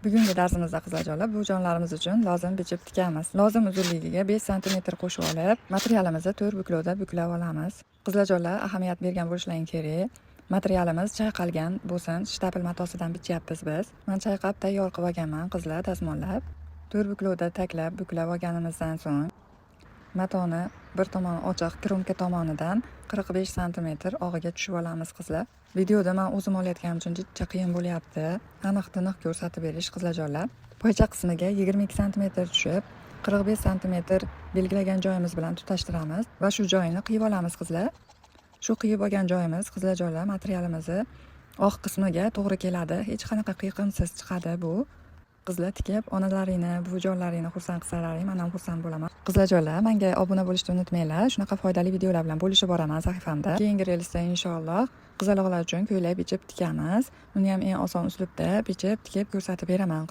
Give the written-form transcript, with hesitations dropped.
Bugungi darsimizda qizlarjonlar bu jonlarimiz uchun lozim bichib tikamiz. Lozim uzunligiga 5 sm qo'shib olib, materialimizni 4 buklovda buklab olamiz. Qizlarjonlar ahamiyat bergan bo'lishlaring kerak. Materialimiz chayqalgan bo'lsin, shtapl matosidan bichyapmiz biz. Men chayqab tayyor qilib olganman qizlar dazmollab. 4 buklovda taklab buklab olganimizdan so'ng matoni bir tomoni ochiq kromka tomonidan 45 sm og'iga tushib olamiz qizlar. Videoda men o'zim olayotganim uchun juda qiyin bo'lyapti. Aniq-tiniq ko'rsatib berish qizlarjonlar. Poycha qismiga 22 sm tushib, 45 sm belgilagan joyimiz bilan tutashtiramiz va shu joyini qiyib olamiz qizlar. Shu qiyib olgan joyimiz qizlarjonlar materialimizni oq qismiga to'g'ri keladi. Hech qanaqa qiyiqimsiz chiqadi bu. Qizlar tikib, onalaringni, buvijonlaringni xursand qilsalaring, men ham xursand bo'laman. Qizlarjonlar, menga obuna bo'lishni unutmanglar. Shunaqa foydali videolar bilan bo'lishib boraman sahifamda. Keyingi reelsda inshaalloh qizaloqlar uchun ko'ylak bichib tikamiz. Uni ham eng oson uslubda bichib, tikib ko'rsatib beraman.